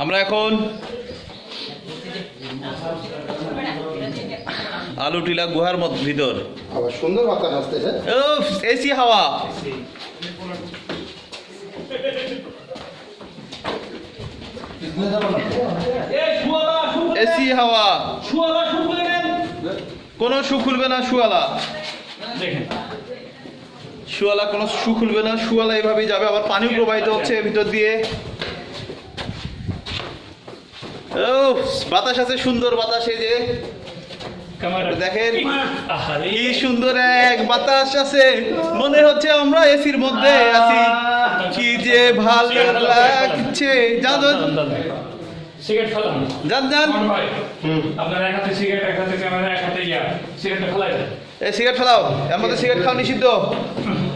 আমরা এখন আলুটিলা গুহার ভিতর। আবার সুন্দর বাতাস আসতেছে। এসি হাওয়া, এসি হাওয়া, কোনো শু খুলবে না। শুয়ালা শুয়ালা কোনো শু খুলবে না। শুয়ালা এভাবেই যাবে। আবার পানিও প্রবাহিত হচ্ছে ভিতর দিয়ে। বাতাস আছে, সুন্দর বাতাস। এই যে দেখেন কি সুন্দর এক বাতাস আছে, মনে হচ্ছে আমরা এসির মধ্যে আছি। কি যে ভালো লাগছে। যান সিগারেট ফেলাও। এর মধ্যে সিগারেট খাওয়া নিষিদ্ধ,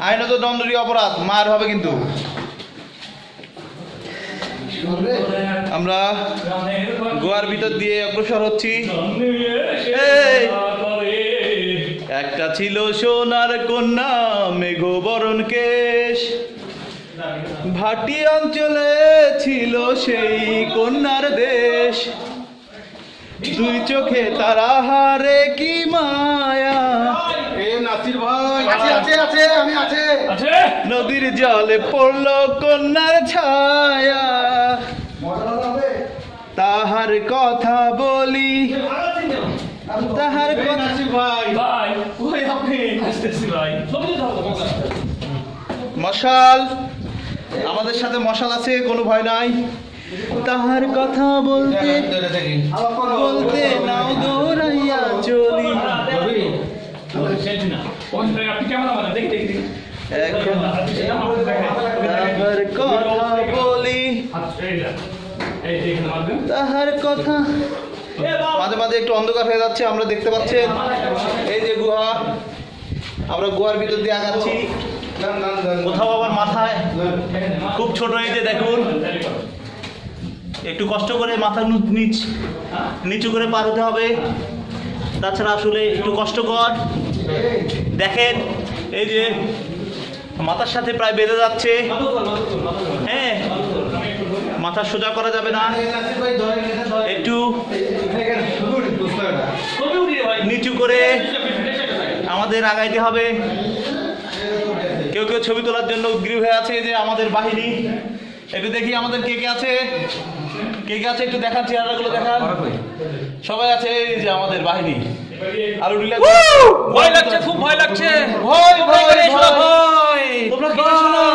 আইনত দণ্ডনীয় অপরাধ, মার হবে কিন্তু। আমরা গোয়ার ভিতর দিয়ে অগ্রসর হচ্ছি। একটা ছিল সোনার কন্যা, মেঘবরণ কেশ, ভাটি অঞ্চলে ছিল সেই কন্যার দেশ। দুই চোখে তারা হারে কি মায়া, নদীর জলে পড়লো কন্যার ছায়া। তাহার কথা বলি, তাহার কথা মশাল, আমাদের সাথে মশাল আছে, কোনো ভয় নাই। তাহার কথা বলতে বলতে নাও দৌড়াইয়া চলি। তাহার কথা বলি, তাহার কথা। মাঝে মাঝে একটু অন্ধকার হয়ে যাচ্ছে, আমরা দেখতে পাচ্ছেন এই যে গুহা। আমরা গুহার ভিতর দিয়ে আগাচ্ছি। কোথাও আবার মাথায় খুব ছোট, এই যে দেখুন, একটু কষ্ট করে মাথা নিচু করে পার হতে হবে। তাছাড়া আসলে একটু কষ্টকর। দেখেন এই যে মাথার সাথে প্রায় বেঁধে যাচ্ছে। হ্যাঁ, মাথা সোজা করা যাবে না, একটু নিচু করে আমাদের আগাইতে হবে। কেউ কেউ ছবি তোলার জন্য উদ্গ্রীব হয়ে আছে। যে আমাদের বাহিনী, একটু দেখি আমাদের কে কে আছে, কে কে আছে একটু দেখান, চেহারাগুলো দেখান। সবাই আছে, এই যে আমাদের বাহিনী। আলুটিলা ভয় লাগছে, খুব ভয় লাগছে। ভয় ভয় ভয়, তোমরা কি শোনো,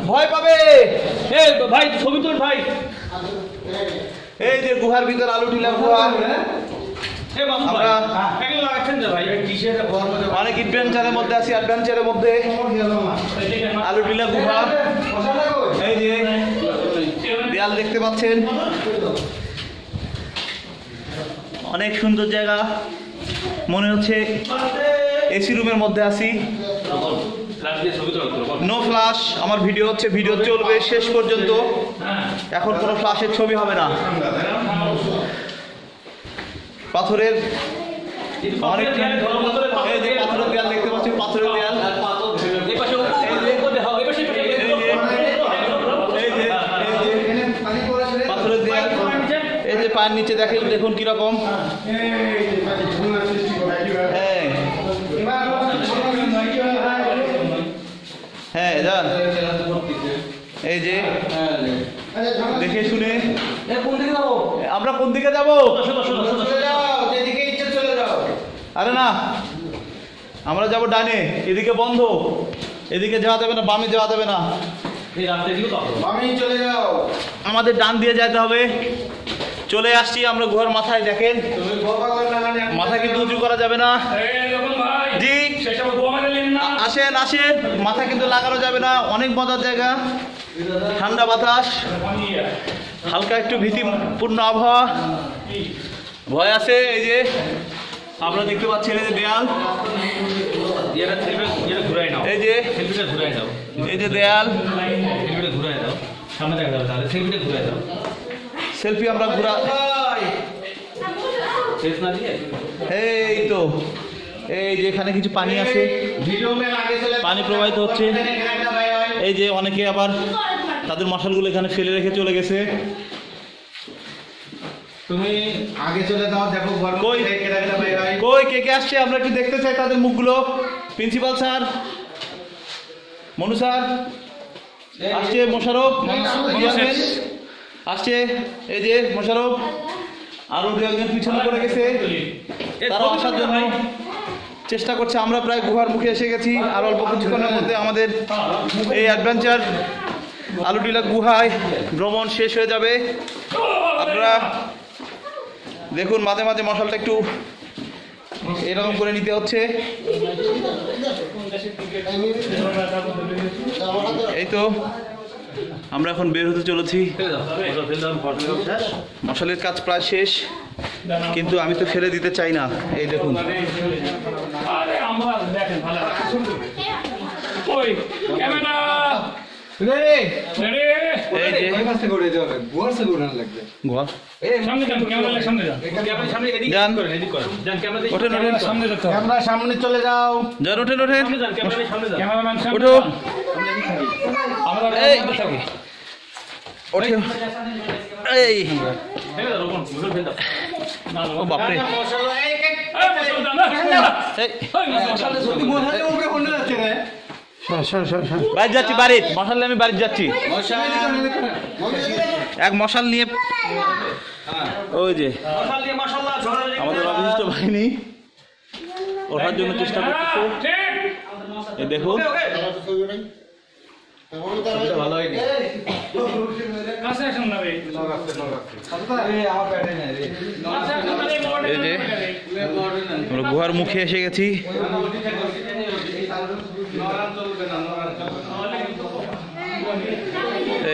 ভয় পাবে। এই ভাই ছবি তোল ভাই। এই যে গুহার ভিতর আলুটিলা গুহা। অনেক অ্যাডভেঞ্চারের মধ্যে আছি, অ্যাডভেঞ্চারের মধ্যে আলুটিলা গুহা। এই যে দেয়াল দেখতে পাচ্ছেন, অনেক সুন্দর জায়গা। মনে হচ্ছে এসি রুমের মধ্যে আছি। নো ফ্লাশ, আমার ভিডিও হচ্ছে, ভিডিও চলবে শেষ পর্যন্ত। এখন কোনো ফ্লাশের ছবি হবে না। পাথরের অনেক পাথরের দেয়াল দেখতে পাচ্ছি, পাথরের দেয়াল। পাথরের দেয়াল, এই যে পায়ের নিচে দেখেন, দেখুন কিরকম। হ্যাঁ যান, এই যে দেখে শুনে। আমরা কোন দিকে যাবো? আরে না, আমরা যাবো ডানে। এদিকে বন্ধ, এদিকে যাওয়া যাবে না, বামে যাওয়া যাবে না। আমাদের ডান দিয়ে যেতে হবে। চলে আসছি আমরা গুহার মাথায়। দেখেন মাথা কিন্তু উঁচু করা যাবে না। জি আসেন আসেন, মাথা কিন্তু লাগানো যাবে না। অনেক মজার জায়গা, ঠান্ডা বাতাস, হালকা একটু ভীতিপূর্ণ আবহাওয়া। ভয় আছে। এই যে আপনারা দেখতে পাচ্ছেন, এই যে দেয়াল, এই যে এই যে দেয়াল, সেলফি আমরা ঘুরা। এই তো এই যে এখানে কিছু পানি আছে, পানি প্রবাহিত হচ্ছে। এই যে অনেকে আবার তাদের মশালগুলো এখানে ফেলে রেখে চলে গেছে। তুমি আগে চলে যাও, দেখো কই কই কে কে আসছে আমরা একটু দেখতে চাই তাদের মুখগুলো। প্রিন্সিপাল স্যার, মনু স্যার আসছে, মোশারফ আসছে, এই যে মোশারফ, আরো দু একজন পিছনে পড়ে গেছে, তারা আসার জন্য চেষ্টা করছে। আমরা প্রায় গুহার মুখে এসে গেছি, আর অল্প কিছুক্ষণের মধ্যে আমাদের এই অ্যাডভেঞ্চার আলুটিলা গুহায় ভ্রমণ শেষ হয়ে যাবে। আপনারা দেখুন মাঝে মাঝে মশালটা একটু এরকম করে নিতে হচ্ছে। এই তো আমরা এখন বের হতে চলেছি, মশালের কাজ প্রায় শেষ, কিন্তু আমি তো ফেলে দিতে চাই না। এই দেখুন সামনে চলে যাও, যান ওঠেন ওঠেন ওঠো। ওঠে এই ও বাপরে বাড়ি যাচ্ছি, বাড়ি মশাল নিয়ে আমি বাড়ি যাচ্ছি। এক মশাল নিয়ে ওই যে আমাদের অবশিষ্ট বাহিনী ওঠার জন্য চেষ্টা করতেছে। এই দেখুন ভালো হয়নি। এই যে আমরা গুহার মুখে এসে গেছি।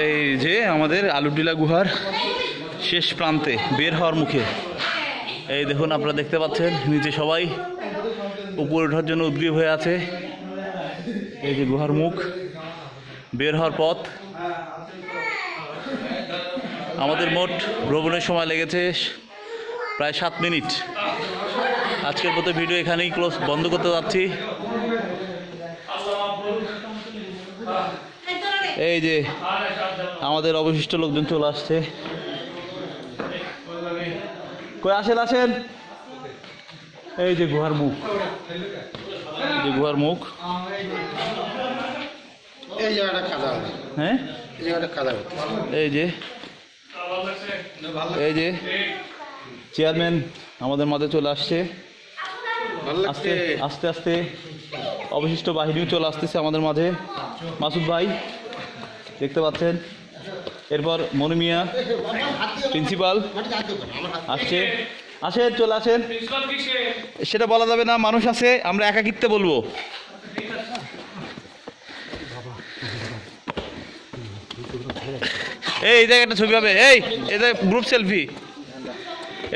এই যে আমাদের আলুটিলা গুহার শেষ প্রান্তে বের হওয়ার মুখে। এই দেখুন আপনারা দেখতে পাচ্ছেন নিচে সবাই উপরে ওঠার জন্য উদ্গ্রীব হয়ে আছে। এই যে গুহার মুখ, বের হওয়ার পথ। আমাদের মোট ভ্রমণের সময় লেগেছে প্রায় 7 মিনিট। আজকের মতো ভিডিও এখানেই বন্ধ করতে যাচ্ছি। এই যে আমাদের অবশিষ্ট লোকজন চলে আসছে। কই আসেন আসেন, এই যে গুহার মুখ, এই যে গুহার মুখ। এই জায়গাটা খাদা হবে, হ্যাঁ এই জায়গাটা খাদা হবে। এই যে এই যে চেয়ারম্যান আমাদের মাঝে চলে আসছে। ভালো আস্তে লাগছে। আস্তে আস্তে অবশিষ্ট বাহিনীও চলে আসতেছে আমাদের মাঝে। মাসুদ ভাই দেখতে পাচ্ছেন, এরপর মনু মিয়া প্রিন্সিপাল আসছে। আসেন চলে আসেন, সেটা বলা যাবে না, মানুষ আছে, আমরা একাকিত্বে বলবো। এই জায়গাটা ছবি হবে, এই গ্রুপ সেলফি।